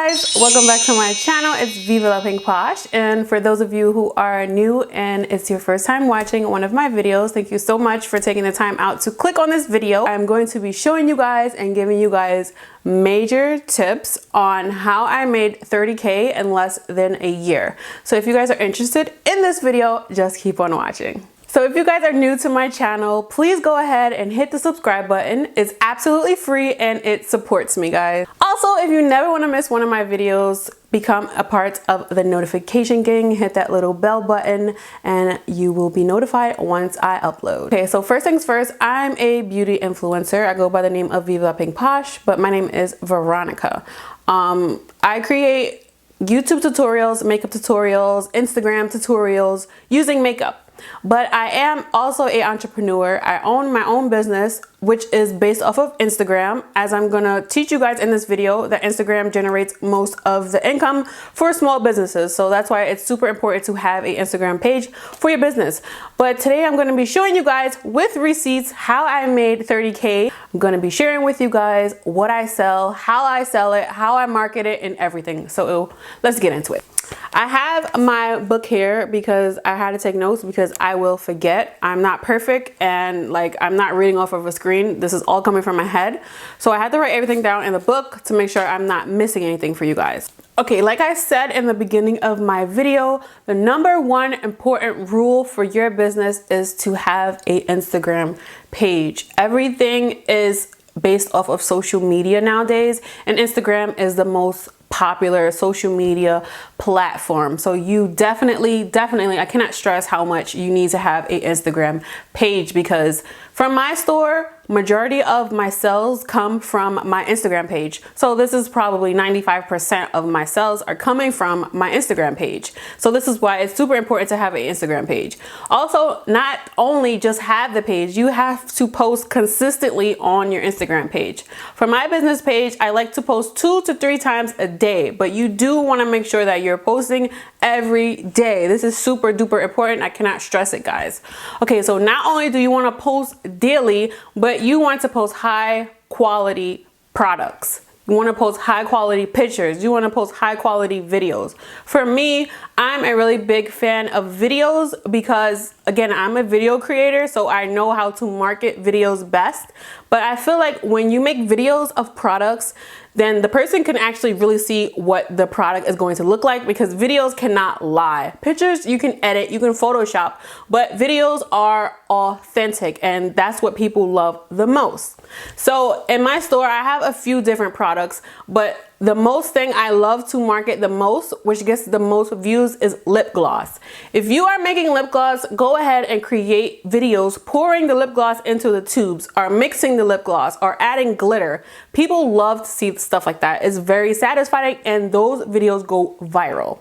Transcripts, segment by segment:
guys, welcome back to my channel. It's Viva La Pink Posh, and for those of you who are new and it's your first time watching one of my videos, thank you so much for taking the time out to click on this video. I'm going to be showing you guys and giving you guys major tips on how I made 30K in less than a year. So if you guys are interested in this video, just keep on watching. So if you guys are new to my channel, please go ahead and hit the subscribe button. It's absolutely free and it supports me, guys. Also, if you never want to miss one of my videos, become a part of the notification gang. Hit that little bell button and you will be notified once I upload. Okay, so first things first, I'm a beauty influencer. I go by the name of Viva La Pink Posh, but my name is Veronica. I create YouTube tutorials, makeup tutorials, Instagram tutorials using makeup. But I am also an entrepreneur. I own my own business, which is based off of Instagram, as I'm gonna teach you guys in this video that Instagram generates most of the income for small businesses. So that's why it's super important to have an Instagram page for your business. But today I'm gonna be showing you guys with receipts how I made 30K. I'm gonna be sharing with you guys what I sell, how I sell it, how I market it, and everything. So let's get into it. I have my book here because I had to take notes because I will forget. I'm not perfect and I'm not reading off of a screen. This is all coming from my head. So I had to write everything down in the book to make sure I'm not missing anything for you guys. Okay, like I said in the beginning of my video, the #1 important rule for your business is to have an Instagram page. Everything is based off of social media nowadays, and Instagram is the most popular social media platform. So you definitely, I cannot stress how much you need to have an Instagram page, because from my store, majority of my sales come from my Instagram page. So this is probably 95% of my sales are coming from my Instagram page. So this is why it's super important to have an Instagram page. Also, not only just have the page, you have to post consistently on your Instagram page. For my business page, I like to post 2 to 3 times a day, but you do want to make sure that you're posting every day. This is super duper important. I cannot stress it, guys. Okay, so not only do you want to post daily, but you want to post high quality products. You want to post high quality pictures. You want to post high quality videos. For me, I'm a really big fan of videos because, again, I'm a video creator, so I know how to market videos best. But I feel like when you make videos of products, then the person can actually really see what the product is going to look like, because videos cannot lie. Pictures you can edit, you can Photoshop, but videos are authentic, and that's what people love the most. So in my store, I have a few different products, but the most thing I love to market the most, which gets the most views, is lip gloss. If you are making lip gloss, go ahead and create videos pouring the lip gloss into the tubes, or mixing the lip gloss, or adding glitter. People love to see stuff like that. It's very satisfying, and those videos go viral.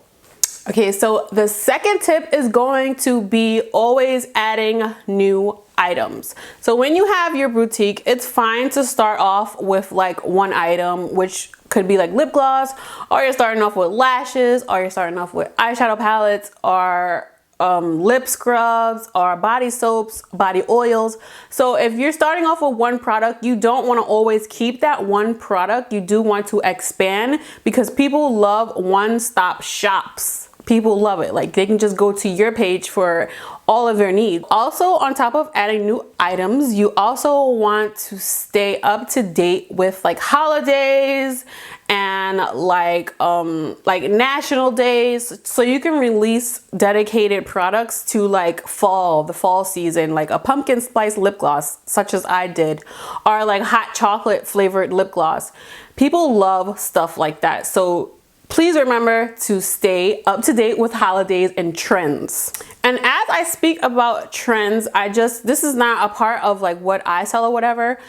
Okay, so the second tip is going to be always adding new items. So when you have your boutique, it's fine to start off with like one item, which could be like lip gloss, or you're starting off with lashes, or you're starting off with eyeshadow palettes, or lip scrubs, or body soaps, body oils. So if you're starting off with one product, you don't want to always keep that one product. You do want to expand, because people love one-stop shops. People love it. Like, they can just go to your page for all of their needs. Also, on top of adding new items, you also want to stay up to date with like holidays and like national days, so you can release dedicated products to like the fall season, like a pumpkin spice lip gloss, such as I did, or like hot chocolate flavored lip gloss. People love stuff like that. So please remember to stay up to date with holidays and trends. And as I speak about trends, this is not a part of like what I sell or whatever.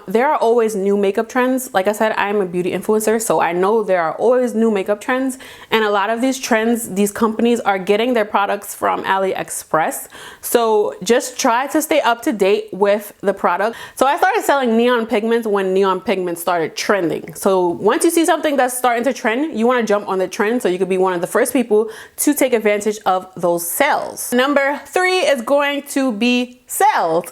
There are always new makeup trends. Like I said, I'm a beauty influencer, so I know there are always new makeup trends. And a lot of these trends, these companies are getting their products from AliExpress. So just try to stay up to date with the product. So I started selling neon pigments when neon pigments started trending. So once you see something that's starting to trend, you want to jump on the trend so you could be one of the first people to take advantage of those sales. Number 3 is going to be sales,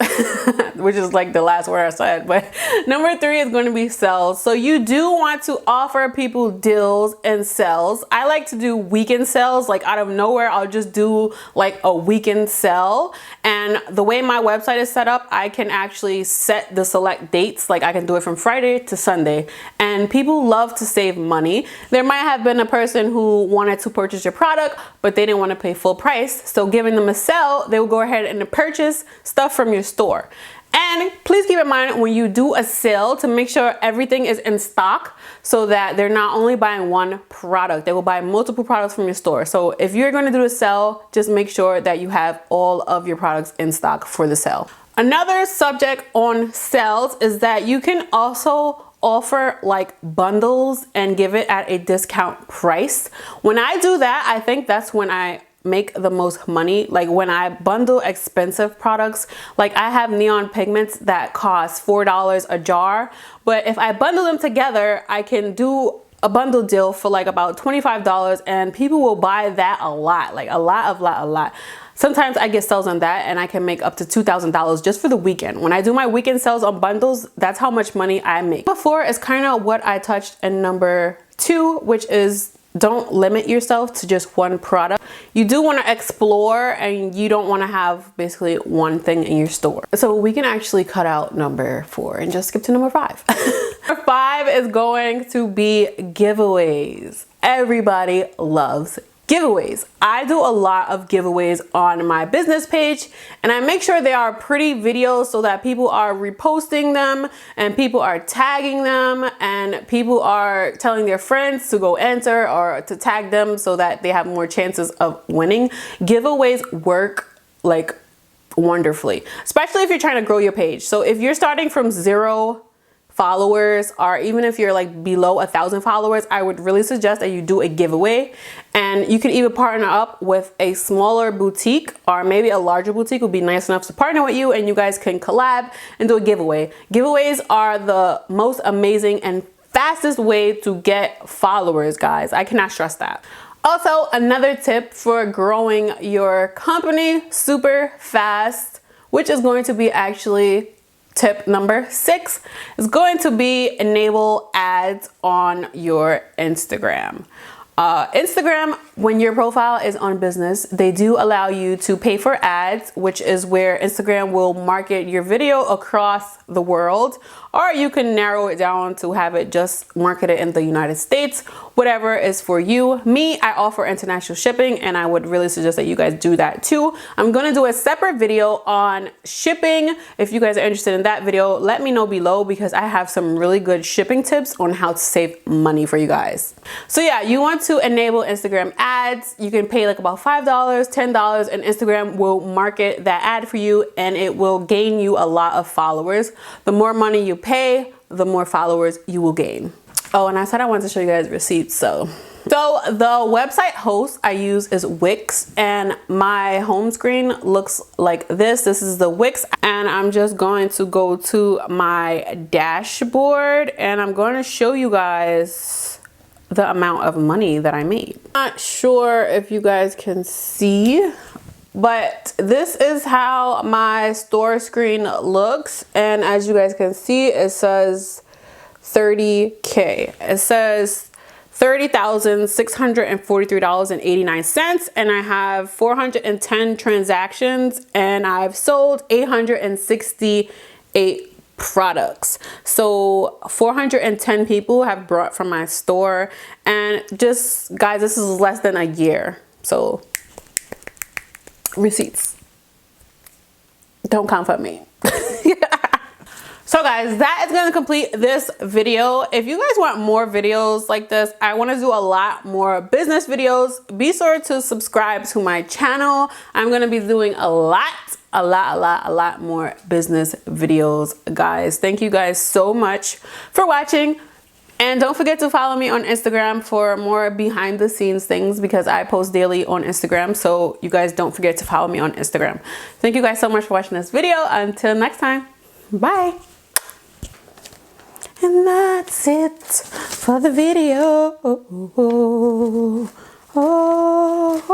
which is like the last word I said. but number 3 is going to be sales. So you do want to offer people deals and sales. I like to do weekend sales, like out of nowhere, I'll just do like a weekend sale. And the way my website is set up, I can actually set the select dates. Like I can do it from Friday to Sunday, and people love to save money. There might have been a person who wanted to purchase your product, but they didn't want to pay full price. So giving them a sale, they will go ahead and purchase stuff from your store. And please keep in mind when you do a sale to make sure everything is in stock so that they're not only buying one product, they will buy multiple products from your store. So if you're going to do a sale, just make sure that you have all of your products in stock for the sale. Another subject on sales is that you can also offer like bundles and give it at a discount price. When I do that, I think that's when I make the most money. Like when I bundle expensive products, like I have neon pigments that cost $4 a jar, but if I bundle them together, I can do a bundle deal for like about $25, and people will buy that a lot, like a lot. Sometimes I get sales on that and I can make up to $2,000 just for the weekend. When I do my weekend sales on bundles, that's how much money I make. Before is kind of what I touched in number 2, which is don't limit yourself to just one product. You do want to explore, and you don't want to have basically one thing in your store. So we can actually cut out number 4 and just skip to number 5. Number 5 is going to be giveaways. Everybody loves giveaways. I do a lot of giveaways on my business page, and I make sure they are pretty videos so that people are reposting them and people are tagging them and people are telling their friends to go enter or to tag them so that they have more chances of winning. Giveaways work like wonderfully, especially if you're trying to grow your page. So if you're starting from 0 followers, or even if you're like below 1,000 followers, I would really suggest that you do a giveaway. And you can either partner up with a smaller boutique, or maybe a larger boutique would be nice enough to partner with you, and you guys can collab and do a giveaway. Giveaways are the most amazing and fastest way to get followers, guys. I cannot stress that. Also, another tip for growing your company super fast, which is going to be actually tip number 6, is going to be enable ads on your Instagram. Instagram, when your profile is on business, they do allow you to pay for ads, which is where Instagram will market your video across the world, or you can narrow it down to have it just marketed in the United States, whatever is for you. Me, I offer international shipping, and I would really suggest that you guys do that too. I'm gonna do a separate video on shipping. If you guys are interested in that video, let me know below, because I have some really good shipping tips on how to save money for you guys. So yeah, you want to enable Instagram ads. You can pay like about $5, $10, and Instagram will market that ad for you, and it will gain you a lot of followers. The more money you pay, the more followers you will gain. Oh, and I said I wanted to show you guys receipts. So the website host I use is Wix, and my home screen looks like this. This is the Wix, and I'm just going to go to my dashboard, and I'm going to show you guys the amount of money that I made. Not sure if you guys can see, but this is how my store screen looks. And as you guys can see, it says 30K. It says $30,643.89, and I have 410 transactions, and I've sold 868 products. So 410 people have bought from my store, and just guys, this is less than a year. So receipts, don't come for me. So guys, that is going to complete this video. If you guys want more videos like this, I want to do a lot more business videos. Be sure to subscribe to my channel. I'm going to be doing a lot more business videos, guys. Thank you guys so much for watching. And don't forget to follow me on Instagram for more behind the scenes things, because I post daily on Instagram. So you guys don't forget to follow me on Instagram. Thank you guys so much for watching this video. Until next time, bye. And that's it for the video. Oh.